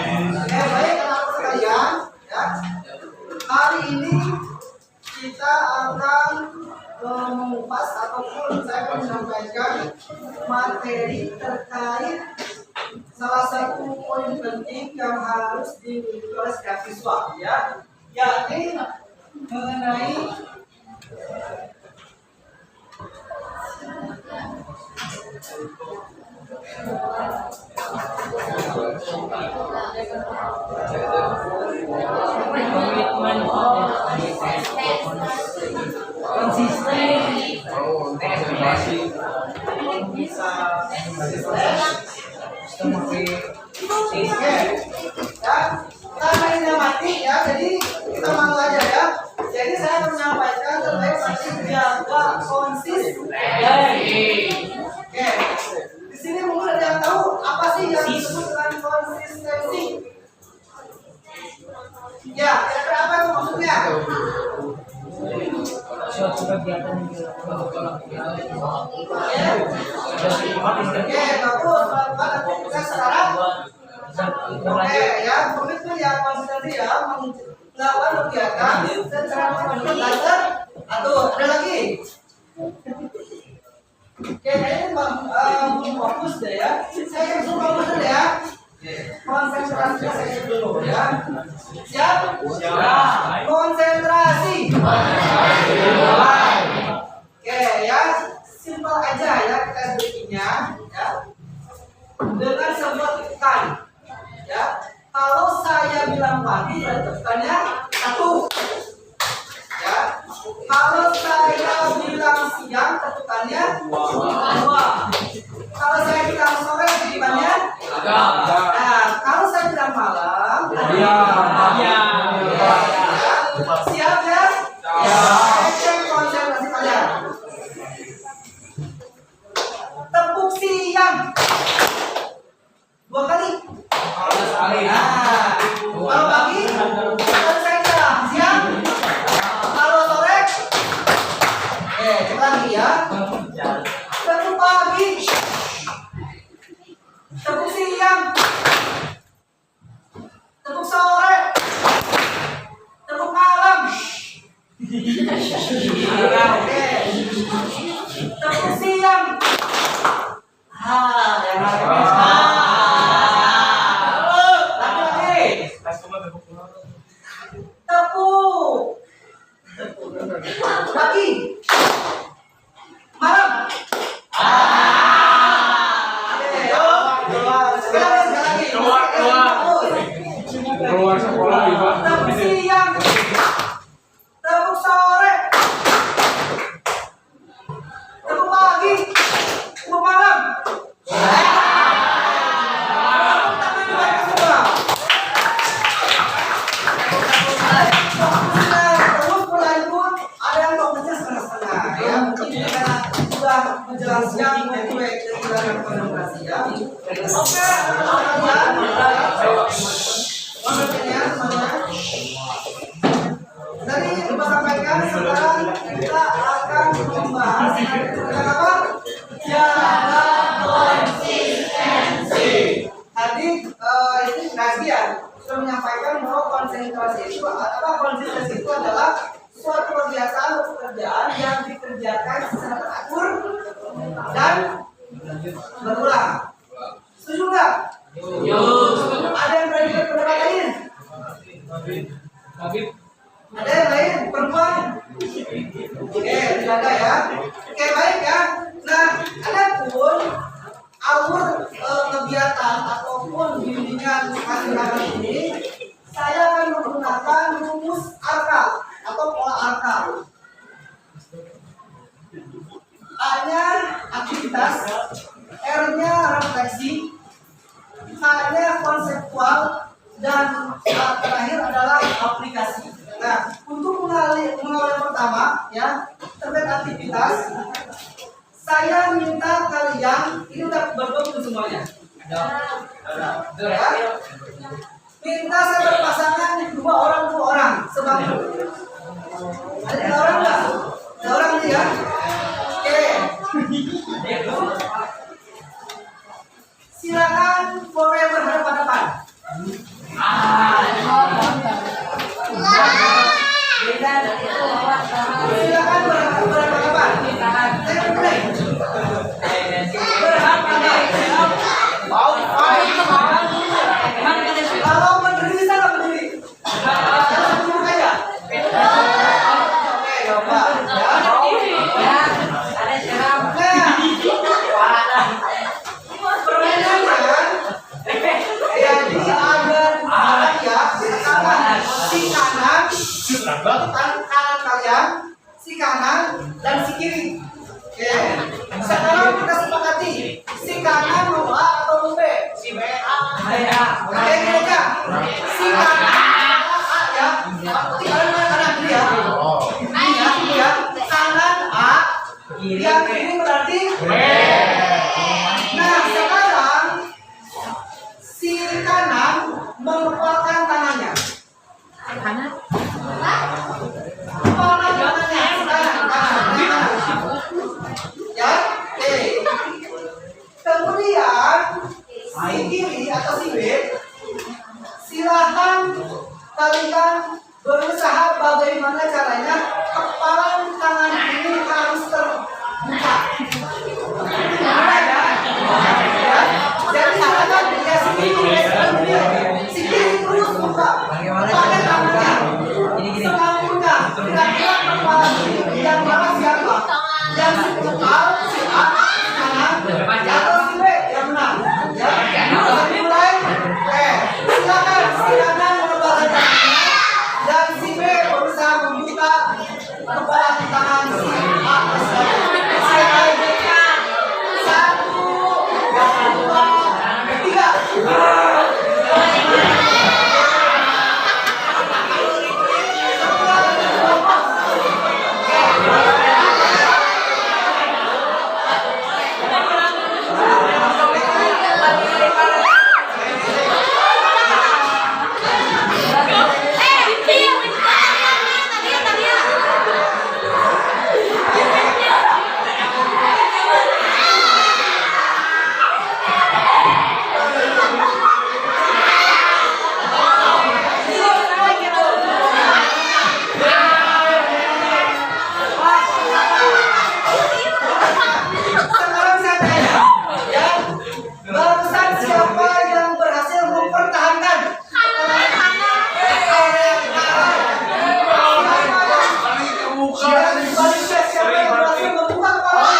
Baik anak-anak sekalian, ya. Hari ini kita akan mengupas ataupun saya akan menyampaikan materi terkait salah satu poin penting yang harus dimiliki oleh setiap siswa, ya, yakni mengenai kita mati ya, jadi kita malu aja ya. Jadi saya akan menyampaikan terkait materi jaga konsisten. Oke, di sini mungkin ada yang tahu apa sih yang disebut dengan konsistensi? Ya, kira-kira apa itu maksudnya? Suatu kegiatan yang dilakukan Oke, bagus. Melakukan aktivitas sekarang. Oke, ya, komitmen ya konsistensi ya, melakukan kegiatan secara belajar. Atau ada lagi? Oke, ini belum fokus deh ya. Saya langsung fokus dulu ya. Konsentrasinya saya dulu ya. Siap? Siap. Konsentrasi. Oke ya, simpel aja ya kita bikinnya ya. Dengan sebuah tekan ya. Kalau saya bilang pagi, tekannya 1 ya. Kalau saya bilang siang, tekannya 2. Kalau saya bilang sore, tekannya 3. Nah, kalau saya bilang malam, siap ya? Cek konsentrasi kalian. Tepuk siang 2 kali. Nah, kalau pagi, selesai dah. Siap? Kalau sore, cek lagi ya. Tepuk pagi, tepuk siang, tepuk sore, tepuk malam. Oke, tepuk siang. Tepuk pagi, malam. Keluar sekolah juga. Tepuk siang, tepuk sore, tepuk pagi, tepuk malam. Terus berlanjut, ada yang fokusnya setengah-setengah ya. Mungkin ini karena sudah menjelaskan baik-baik dari konsentrasi ya. Oke, tadi kita sampaikan, sekarang kita akan membahas tentang apa? Jaga konsistensi. Tadi ini Nazia sudah menyampaikan bahwa konsentrasi itu apa? Konsistensi itu adalah suatu kegiatan atau pekerjaan yang dikerjakan secara teratur dan berulang. Setuju nggak? Ada yang berani berpendapat lain? Ada yang lain? Perempuan? Oke, tidak ada ya. Oke, baik ya. Nah, adapun alur kegiatan ataupun bimbingan hari ini, saya akan menggunakan rumus akal atau pola akal. A-nya aktivitas, R-nya refleksi, H-nya konseptual, dan terakhir adalah aplikasi. Nah, untuk mengawali yang pertama ya, terkait aktivitas, saya minta kalian ini udah bergabung semuanya. Ya. Minta saya berpasangan 2 orang sebangku. Ada orang nggak? Ada orang nih ya. Oke. Silakan forever berhadapan-hadapan. Si kanan A ya. Tinggal kanan kiri ya. Ini ya. Kanan A. Yang kiri berarti B. Nah, sekarang si kanan mengeluarkan tangannya. Kanan. Mana tangannya? Kanan. Ya, oke. Kemudian si kiri atau si B, silahkan kalian berusaha bagaimana caranya kepala tangan ini harus terbuka. Ya, jadi silakan ya si kiri terus buka. Pakai tangannya semampunya. Kira-kira kepala yang mana siapa? Yang si kepala si A kanan atau si B yang menang? Ya, mulai. Silakan si kanan melebarkan tangannya dan si B berusaha membuka kepala tangan si A. Silakan. 1, 2, 3. Sekarang saya tanya, ya, barusan siapa yang berhasil mempertahankan area kanan? Dan sebaliknya siapa yang berhasil membuka kepala?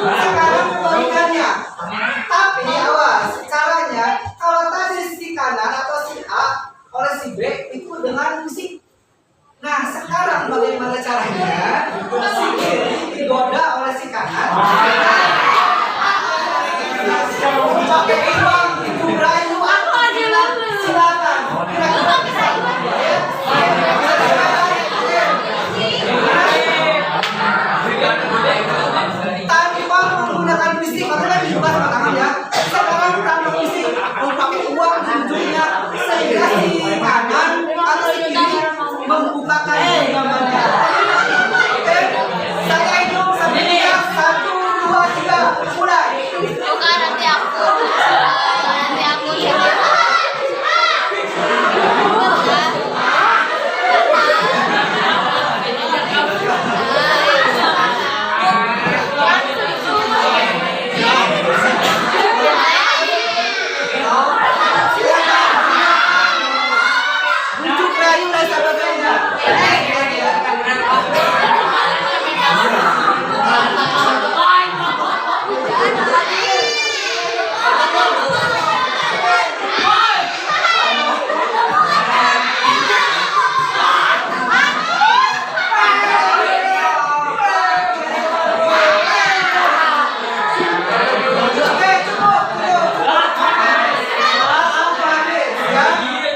Sekarang kebalikannya. Tapi awas, caranya kalau tadi si kanan atau si A oleh si B itu dengan musik. Nah, sekarang bagaimana caranya? Si kiri digoda oleh si kanan. Pakai uang itu rayu apa? Silakan. Kira-kira bisa. Tanpa menggunakan fisik, makanya dibuka sama tangan ya. Sekarang tanpa fisik, pakai uang ujungnya sehingga si kanan atau si kiri membukakan genggamannya. Oke, saya hitung sampai 3, 1, 2, 3, mulai. Bukan nanti aku. Nanti aku ya. Bujuk rayu dan sebagainya. Oke,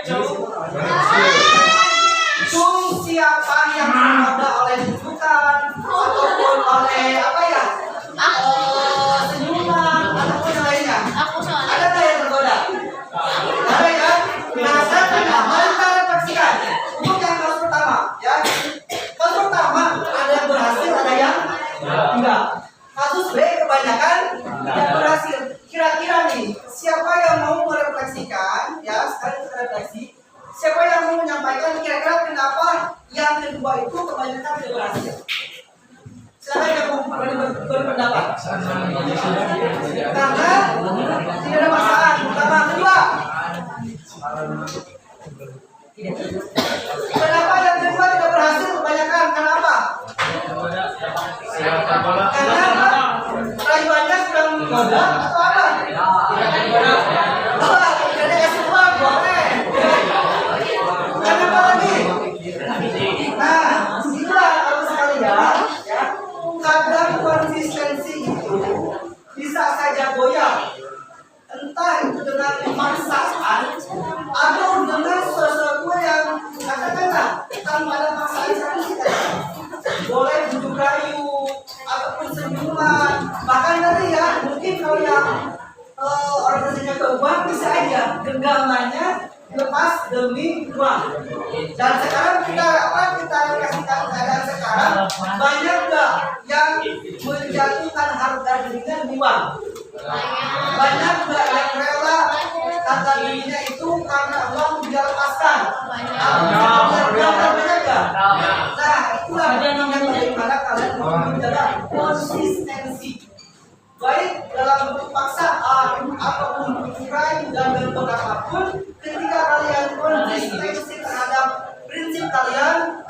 cukup. Tung siapa yang tergoda oleh bukan ataupun oleh apa ya? Senyuman ataupun yang lainnya. Aku soalnya. Ada nggak yang tergoda? Ada ya? Nah, saya tanya, mari kita refleksikan. Untuk yang kasus pertama, ya. Kasus pertama ada yang berhasil, ada yang enggak. Kasus B kebanyakan yang berhasil. Kira-kira nih, siapa yang mau merefleksikan? Ya, sekarang kita refleksi. Siapa yang mau menyampaikan kira-kira kenapa yang kedua itu kebanyakan tidak berhasil? Silakan yang mau berpendapat. Karena tidak ada masalah. Pertama, kedua. Kenapa yang kedua tidak berhasil kebanyakan? Kenapa? Karena apa? Rayuannya sedang menggoda atau apa? Jadi kasih uang, boleh. Kenapa lagi? Nah, itulah harus sekalian, ya. Kadang konsistensi itu uang bisa aja genggamannya lepas demi uang. Dan sekarang kita kasihkan keadaan sekarang, banyak nggak yang menjatuhkan harga dirinya demi uang? Banyak nggak yang rela harga dirinya itu karena uang dia lepaskan? Banyak nggak? Nah, itulah yang bagaimana kalian menjaga konsistensi, baik dalam bentuk paksaan ataupun kurai dan bentuk apapun. Ketika kalian konsistensi terhadap prinsip kalian,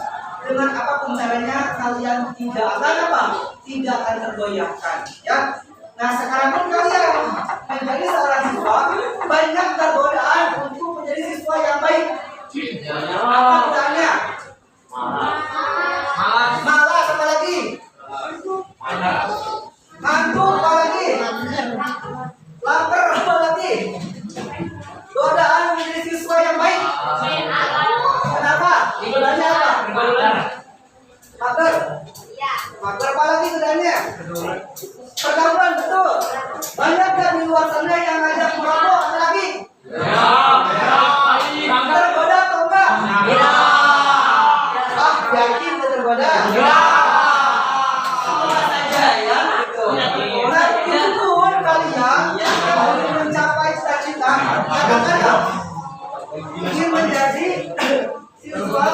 dengan apapun caranya kalian tidak akan apa? Tidak akan tergoyahkan, ya. Nah, sekarang pun kalian menjadi seorang siswa, banyak godaan untuk menjadi siswa yang baik. Apa godaannya? Malas, apa lagi? Ngantuk, apa lagi? Lapar, apa lagi? Godaan menjadi siswa yang baik. Kenapa? Godaannya apa? Mager. Mager, apa lagi godaannya? Pergaulan, betul. Banyak kan di luar sana yang ngajak merokok, apa lagi? Tergoda atau enggak? Yakin tergoda? Sama saja ya. Nah, itu pun kalian yang ingin mencapai cita-cita, kadang-kadang ingin menjadi siswa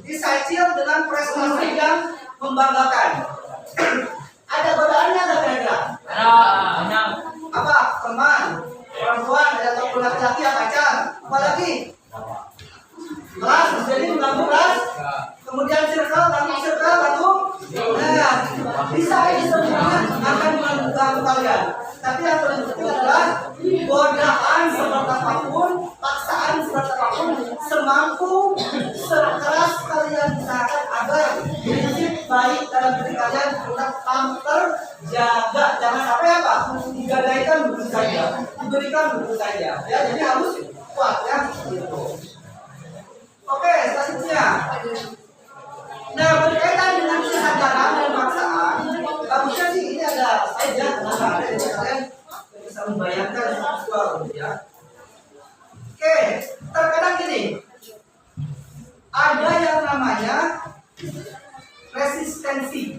disacil dengan prestasi yang membanggakan. Ada godaannya nggak kira-kira? Apa? Teman, perempuan, ataupun laki-laki yang pacar, apalagi? Kelas, jadi mengganggu kelas. Kemudian circle, ganggu. Nah, bisa aja semuanya akan mengganggu kalian. Tapi yang paling penting adalah godaan seperti apapun, paksaan seperti apapun, semampu, sekeras kalian usahakan agar prinsip baik dalam diri kalian tetap terjaga. Jangan sampai apa? Digadaikan begitu saja, diberikan begitu saja. Ya, jadi harus kuat ya. Gitu. Oke, selanjutnya. Nah, berkaitan dengan kesadaran dan paksaan, bagusnya sih ini ada slide ya, kenapa ada, jadi kalian bisa membayangkan visual ya. Oke, terkadang gini, ada yang namanya resistensi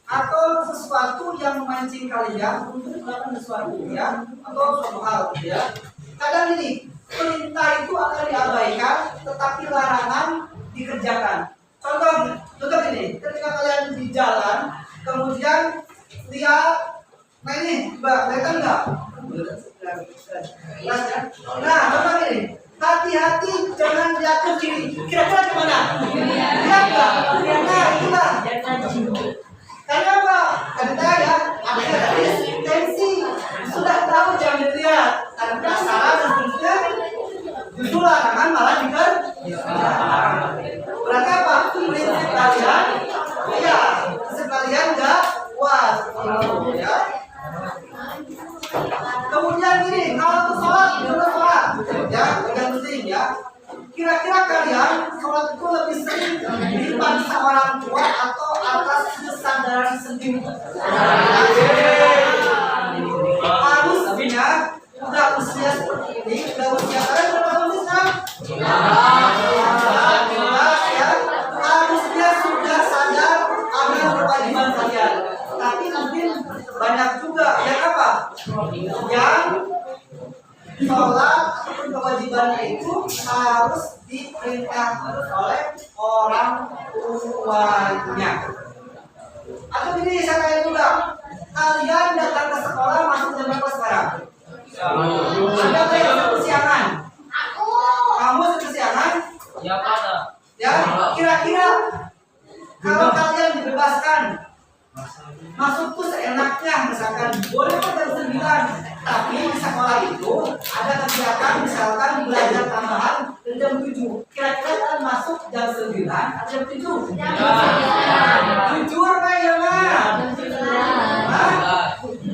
atau sesuatu yang memancing kalian untuk melakukan sesuatu ya, atau suatu hal ya. Kadang gini, perintah itu akan diabaikan, tetapi larangan dikerjakan. Contoh ini, ketika kalian di jalan, kemudian lihat, nah ini, Mbak, kelihatan nggak? Nah, contoh ini, hati-hati jangan lihat ke kiri. Kira-kira kemana? Lihat nggak? Nah, itulah. Karena apa? Karena ya, ada resistensi. Sudah tahu jangan dilihat. Karena penasaran dan seterusnya, justru larangan malah dikerjakan. Berarti apa? Prinsip kalian, iya, prinsip kalian nggak kuat, ya. Kemudian gini, kalau untuk sholat, ya, yang penting ya. Kira-kira kalian sholat itu lebih sering dipaksa orang tua atau atas kesadaran sendiri? Harusnya udah usia seperti ini, udah usia kalian berapa tahun sih sekarang? Harusnya sudah sadar akan kewajiban kalian. Tapi mungkin banyak juga yang apa? Yang sholat ataupun kewajibannya itu harus diperintahkan oleh orang tuanya. Atau gini, saya tanya juga, kalian datang ke sekolah masuk jam berapa sekarang? Ada nggak yang kesiangan? Kamu kesiangan? Ya, Pak. Ya, kira-kira kalau kalian dibebaskan masuk tuh seenaknya, misalkan boleh jam 9, tapi di sekolah itu ada kegiatan misalkan belajar tambahan dan jam 7. Kira-kira kalian masuk jam 9 atau jam 7? Jujur nggak ya, Mas?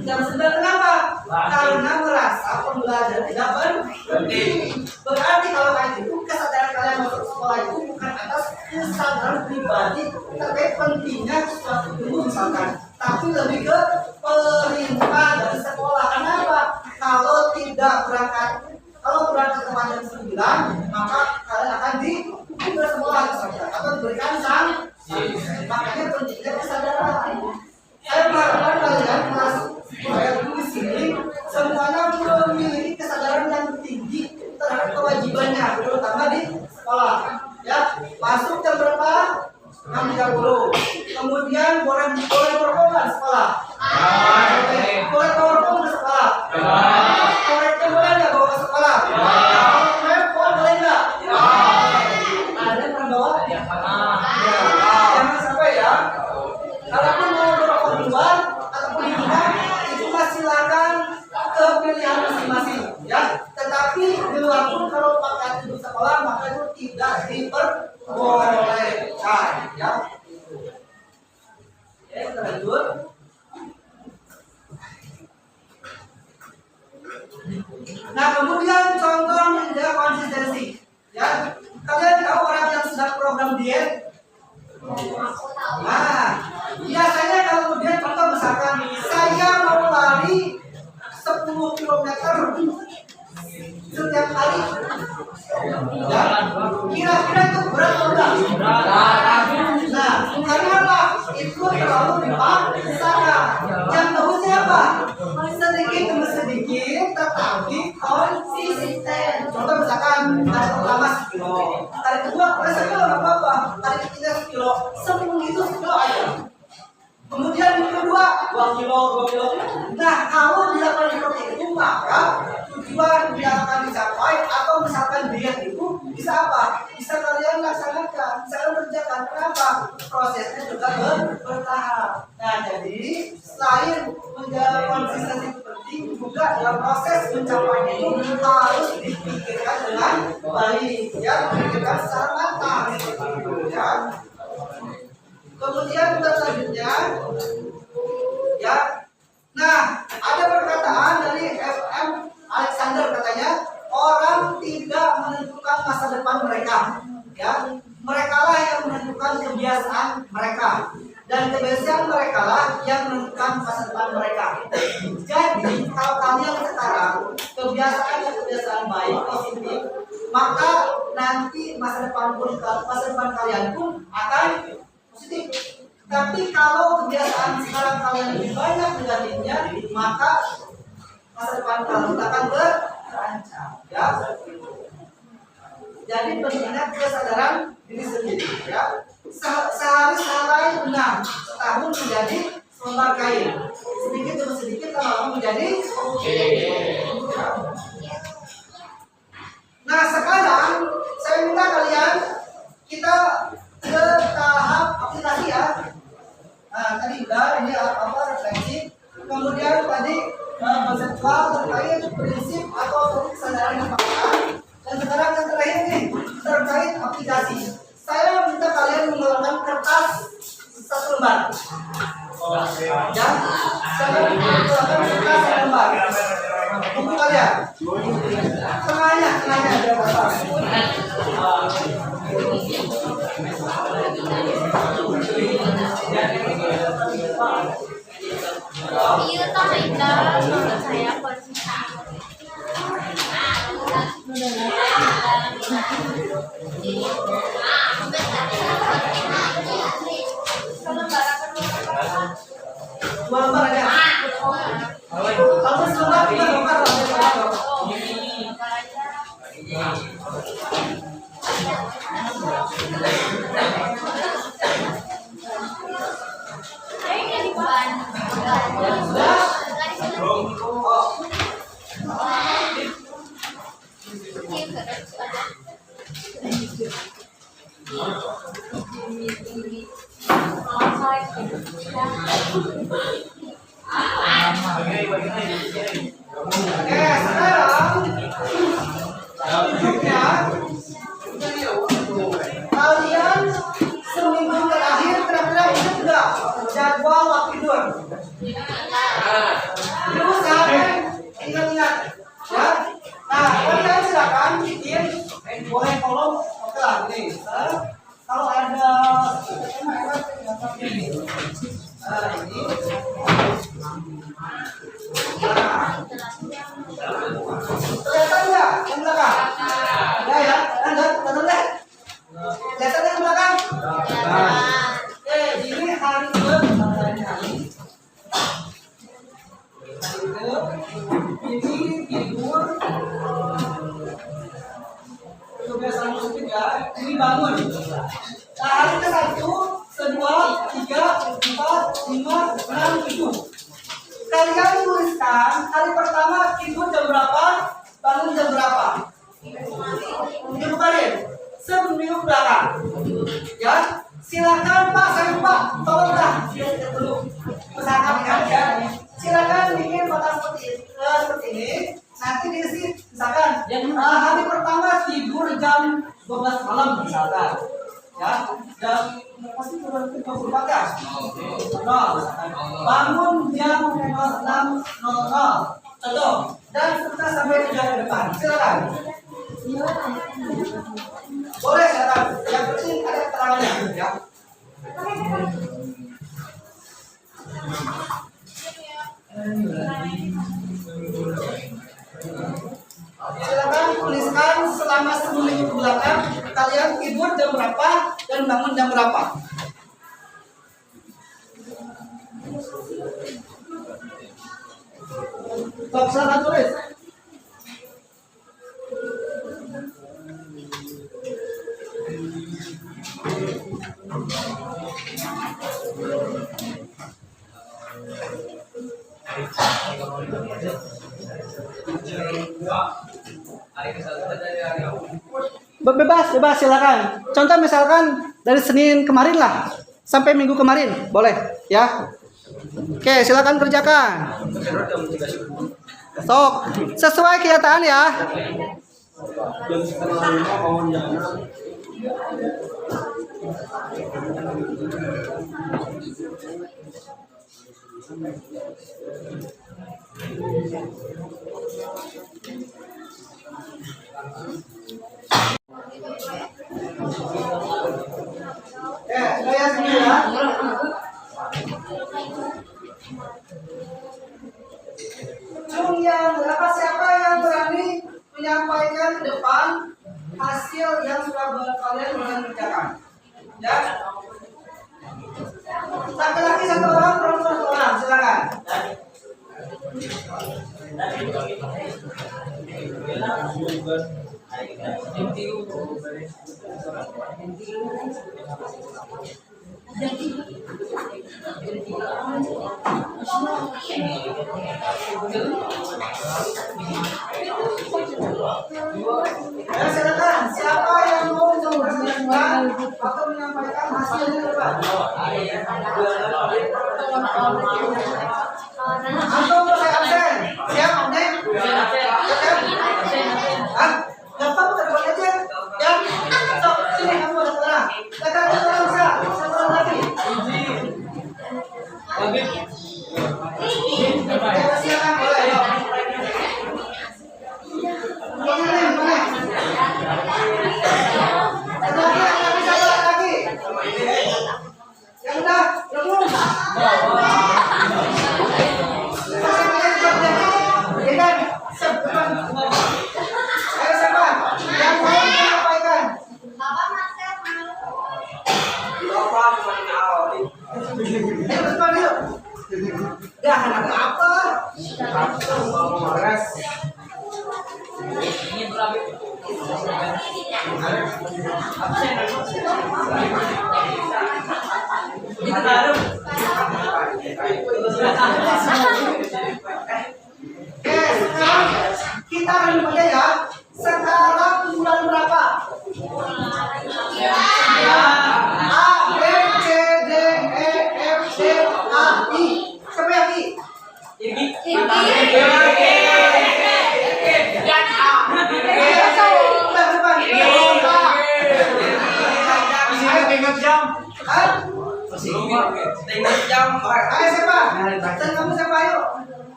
Jam 9 kenapa? Karena merasa pembelajaran tidak penting. Berarti kalau kayak gitu, kesadaran kalian masuk sekolah itu bukan atas kesadaran pribadi terkait pentingnya sesuatu ilmu misalkan, tapi lebih ke perintah dari sekolah. Karena di sekolah? Boleh PowerPoint ke sekolah? Proyeknya boleh nggak bawa ke sekolah? PowerPoint boleh nggak? Ada yang pernah bawa? Jangan sampai ya. Kalaupun mau merokok di luar ataupun di rumah, itu silakan ke pilihan masing-masing, ya. Tetapi di luar pun kalau pakai di sekolah maka itu tidak diperbolehkan, ya. Oke, kita lanjut. Nah, kemudian contoh menjaga konsistensi, ya. Kalian tahu orang yang sedang program diet? Nah, biasanya kalau diet, contoh misalkan saya mau lari 10 km setiap hari, ya. Kira-kira itu berat atau enggak? Nah, karena apa? Itu terlalu dipaksakan. Yang bagus siapa? Sedikit demi sedikit, tetapi konsisten. Contoh misalkan hari pertama 1 kilo, hari kedua sekilo nggak apa-apa, hari ketiga 1 kilo, seminggu itu 1 kilo aja. Kemudian yang kedua 2 kilo. Nah, kalau dilakukan seperti itu maka tujuan yang akan dicapai atau misalkan diet itu bisa apa? Bisa kalian laksanakan, bisa kalian kerjakan. Kenapa? Prosesnya juga bertahap. Nah, jadi selain menjaga konsistensi penting, juga dalam proses mencapainya itu harus dipikirkan dengan baik, ya, dipikirkan secara matang, ya. Kemudian selanjutnya, ya. Nah, ada perkataan dari FM Alexander, katanya orang tidak menentukan masa depan mereka, ya. Mereka lah yang menentukan kebiasaan mereka, dan kebiasaan mereka lah yang menentukan masa depan mereka. Jadi kalau kalian sekarang kebiasaan baik, positif, maka nanti masa depan kalian pun akan positif. Tapi kalau kebiasaan sekarang kalian lebih banyak negatifnya, maka masa depan kalian akan terancam, ya. Jadi pentingnya kesadaran diri sendiri, ya. Sehari selai benang, setahun menjadi selembar kain. Sedikit demi sedikit lama-lama menjadi ya. Nah, sekarang saya minta kalian kita ke tahap aplikasi, ya. Nah, tadi udah ini apa refleksi, kemudian tadi konseptual terkait prinsip atau kesadaran yang paham, dan sekarang yang terakhir nih terkait aplikasi. Saya minta kalian menggunakan kertas 1 lembar, ya. Saya menggunakan kertas 1 lembar. Buku kalian, tengahnya ada apa? Iya, tapi menurut saya konsisten. Dua lembar aja. Kalau selembar kita bongkar lah. Oke, sekarang tunjuknya kalian seminggu terakhir kira-kira ingat nggak jadwal waktu tidur? Terus kalian ingat-ingat, ya. Nah, kalian silakan bikin, boleh kolom, oke lah ini. Kalau ada ini. Kelihatan nggak yang belakang? Ya, kelihatan deh. Kelihatan yang belakang? Ini hari ke ini tidur. Kebiasaan musik, ya. Ini bangun. Nah, hari ke 1, ke 2, 3, 4, 5, Kalian tuliskan hari pertama tidur jam berapa, bangun jam berapa. Minggu kemarin, seminggu belakang. Ya, silakan Pak, saya Pak, tolonglah dulu. Usahakan ya. Silakan bikin kotak seperti ini. Nanti diisi, misalkan hari pertama tidur jam 12 malam misalkan. Ya, jam pasti turun ke 24 ya. Bangun jam 6.00. Contoh, dan seterusnya sampai 3 ke depan. Silakan. Boleh silakan. Yang penting ada keterangannya ya. Silakan tuliskan selama seminggu ke belakang kalian tidur jam berapa dan bangun jam berapa. Sok silakan tulis. Bebas silakan. Contoh misalkan dari Senin kemarin lah sampai Minggu kemarin, boleh ya. Oke, silakan kerjakan. Sok, sesuai kenyataan ya. Jam setengah 5 bangun jam 6. Saya sendiri ya. Siapa yang berani menyampaikan ke depan hasil yang sudah kalian kerjakan? Ya. Laki-laki 1 orang, perempuan 1 orang, silakan. Ya, silakan. Siapa yang mau menjelaskan atau menyampaikan hasilnya depan? Atau saya absen? Siap, Neng? Hah? Gampang ke depan aja. Ya, sok sini kamu ada orang. Katakan orang satu orang lagi. Ya, silakan boleh. Ayo. Yang udah, belum. Jangan apa-apa. Kita renung aja ya. Sekarang bulan berapa? A, B, C, D, E, F, G, A, I. Siapa yang I? Ingat jam. Ayo siapa? Dan kamu siapa? Ayo.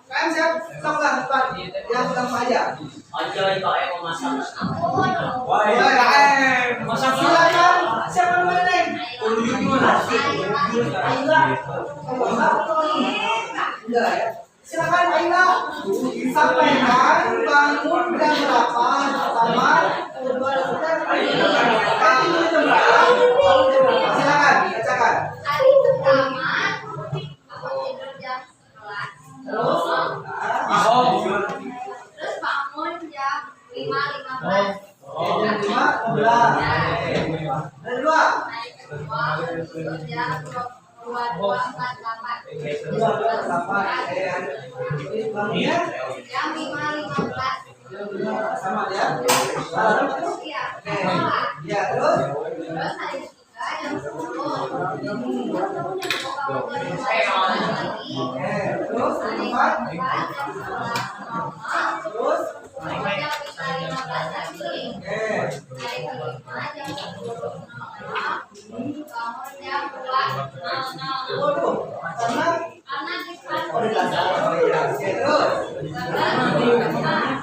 Kalian siap? Soklah depan. Yang sedang aja. Masak Silakan. Siapa namanya Neng? Enggak ya. Silakan Aina. Sampaikan bangun jam berapa pertama, kedua dan ketiga. Silakan bacakan. Hari pertama aku tidur jam 11. Terus bangun jam 5.15. Jam 5.15. Kedua. Naik kedua tidur jam 22.48. Jadi bangunnya Yang 5:15. sama ya. Terus? Iya. Ya terus. Terus hari ketiga jam 10. Terus keempat. Terus. Jam 5:15 lagi. Hari kelima jam 10.00. Bangun jam 2.00. Waduh, karena Karena di kelas oh di kelas. Oh iya. Oke, terus.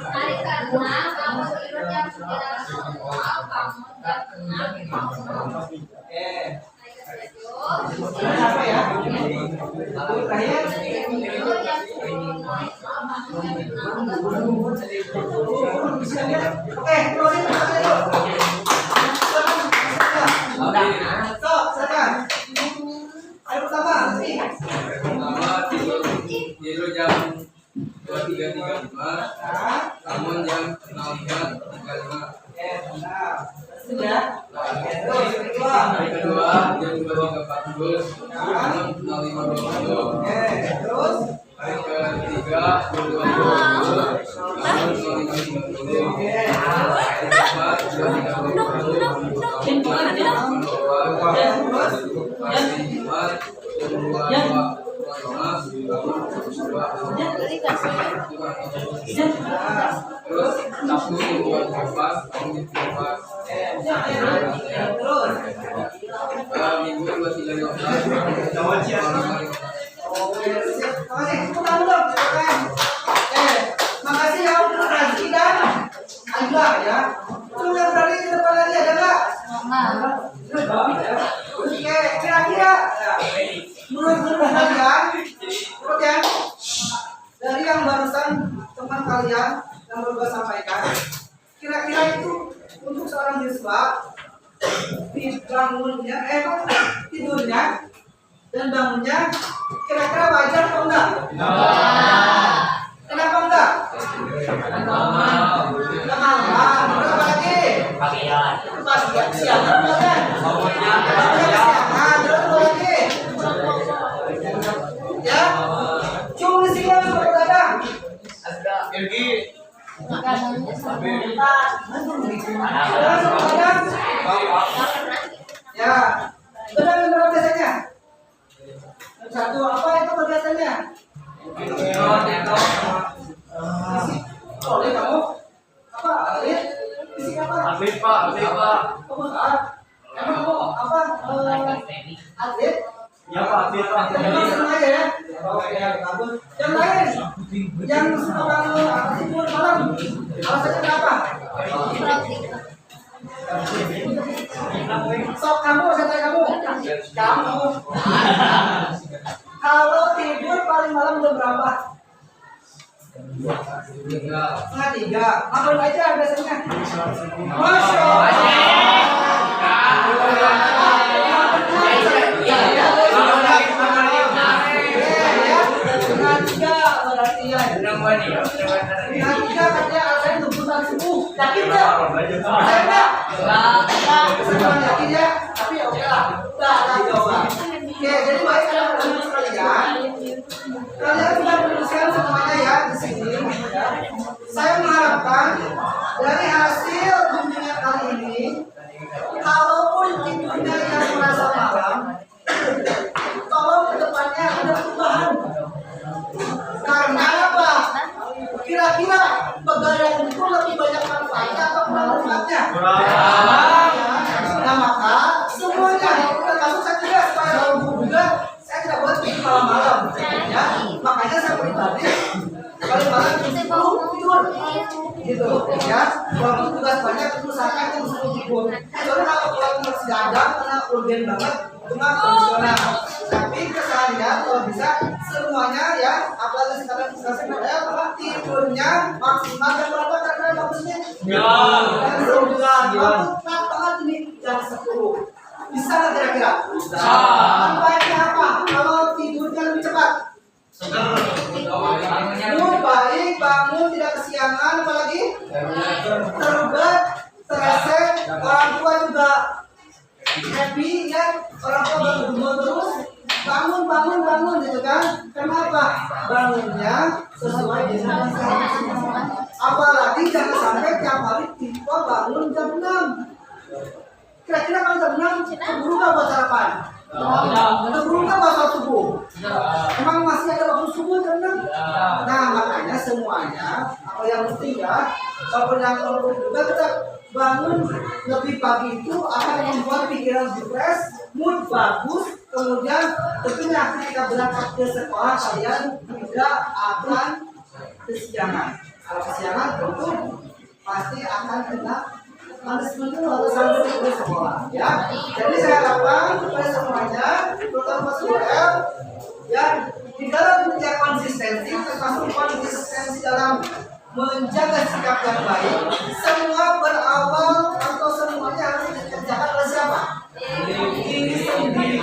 hari ke-6 bangun tidur jam 9.00. Bangun jam 6.00. Oke. Hari ke-7 Apa ya? Lalu terakhir. tidur jam 10.00. Bangun jam 6.00. Oke, terusin dulu. Stop, silakan. Ayo pertama, sini. Pertama tidur jam 23.35, bangun jam 05.35. Oke, benar. Sudah. Oke, terus yang kedua. Hari kedua jam 23.40, bangun 05.20. Oke, terus. Hari ketiga jam 20.20, bangun 05.30. Oke. Hari keempat jam 3.20, bangun jam 02. Hari Jumat jam 22.05, terus Sabtu jam 2.4, bangun jam 4. Terus. Minggu 23.15, bangun jam 5. Oke, siap. Makasih. Tepuk tangan dong. Silakan. Makasih ya untuk Razki dan Angga ya. Untuk yang berani ke depan lagi ada nggak? Oke, kira-kira menurut kalian, cepet ya. Dari yang barusan teman kalian yang baru gue sampaikan, kira-kira itu untuk seorang siswa bangunnya, tidurnya dan bangunnya kira-kira wajar atau enggak? Kenapa enggak? Kenapa? Terus apa lagi? Bagian siangan kan? Siangan. Terus apa lagi? Ya? Cuma siang seperti kadang. Ya. Benar berapa biasanya? Satu apa itu kegiatannya? Oleh kamu apa? Alit? Fisik apa? Habis Pak. Kamu saat? Emang kamu apa? Atlet? Ya Pak, habis Pak. Emang senang aja ya? Oke, bagus. Yang lain? Yang suka tidur malam? Alasannya kenapa? Sok kamu, saya tanya kamu. Kamu. Kalau tidur paling malam jam berapa? Setengah 3. Ngapain aja biasanya? Masya katanya ada tuntutan subuh. Yakin nggak? Yakin nggak? Semuanya yakin ya? Tapi oke lah. Kita coba. Oke, jadi baik teman-teman sekalian. Kalian sudah menuliskan semuanya ya di sini. Ya. Saya mengharapkan dari hasil bimbingan kali ini, kalaupun tidurnya yang merasa malam, tolong kedepannya ada perubahan. Karena apa? Kira-kira pegadaian itu lebih banyak manfaatnya atau kurang manfaatnya? Nah maka semuanya termasuk saya juga supaya tahu juga saya tidak buat malam-malam ya. Makanya saya pribadi paling malam tidur gitu ya. Walaupun tugas banyak itu usahakan yang suruh tidur. Soalnya kalau masih dadang karena urgen banget cuma kondisional. Tapi kesalahan kalau bisa semuanya ya, apalagi sekarang saya tidurnya maksimal jam berapa karena bagusnya? Dan sebulan banget ini jam 10. Bisa nggak kira-kira? Manfaatnya apa? Kalau tidurnya lebih cepat? Baik, bangun tidak kesiangan, apalagi terubat, teresek, orang tua juga happy ya, orang tua bangun terus bangun gitu kan. Kenapa? Bangunnya sesuai dengan apalagi jangan sampai tiap hari tipe bangun jam 6. Kira-kira kalau jam 6 keburu nggak buat sarapan? Keburu nggak buat sholat subuh? Emang masih ada waktu subuh jam 6? Nah makanya semuanya apa yang penting ya, kalau yang perlu juga kita bangun lebih pagi itu akan membuat pikiran lebih fresh, mood bagus, kemudian tentunya ketika berangkat ke sekolah kalian tidak akan kesiangan. Kalau kesiangan tentu pasti akan kena punishment atau sanksi di sekolah ya. Jadi saya harapkan kepada semuanya, terutama SUL ya, di dalam menjaga konsistensi, termasuk konsistensi dalam menjaga sikap yang baik, semua berawal atau semuanya harus dikerjakan oleh siapa? Diri sendiri.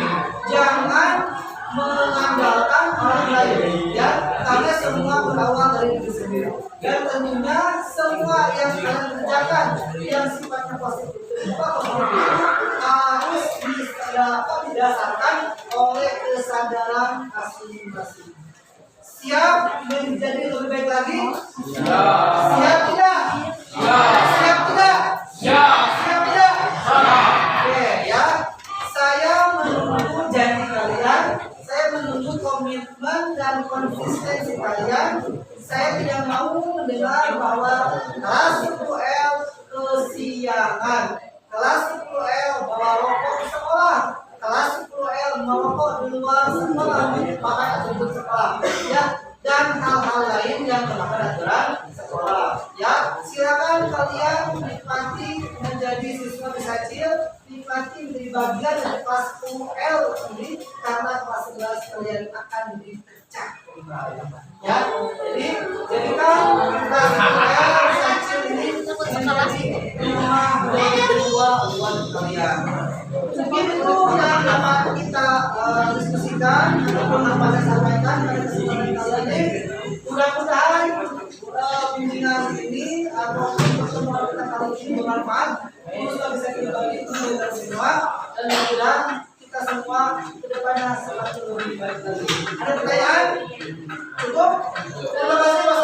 Jangan mengandalkan orang lain ya, karena semua berawal dari diri sendiri. Dan tentunya semua yang kalian kerjakan yang sifatnya positif harus didasarkan oleh kesadaran masing-masing. Siap menjadi lebih baik lagi? Siap tidak? Siap tidak? Siap tidak? Oke ya. Saya menunggu janji kalian. Saya menunggu komitmen dan konsistensi kalian. Saya tidak mau mendengar bahwa kelas 10L kesiangan, kelas 10L bawa rokok di sekolah, kelas 10L merokok di luar sekolah, pakai atribut sekolah, ya, dan hal-hal lain yang melanggar aturan sekolah. Ya, silakan kalian nikmati menjadi siswa kecil, nikmati menjadi bagian dari kelas 10L ini, karena kelas 11 kalian akan dipecah. Ya, jadi jadikan kelas 10L kecil ini menjadi rumah dari kedua orang kalian. Mungkin itu yang dapat kita diskusikan ataupun dapat saya sampaikan pada kesempatan kali ini. Mudah-mudahan bimbingan ini atau pertemuan kita kali ini bermanfaat. Semoga bisa kita bagi kita semua dan mudah-mudahan kita semua kedepannya semakin lebih baik lagi. Ada pertanyaan? Cukup? Terima kasih.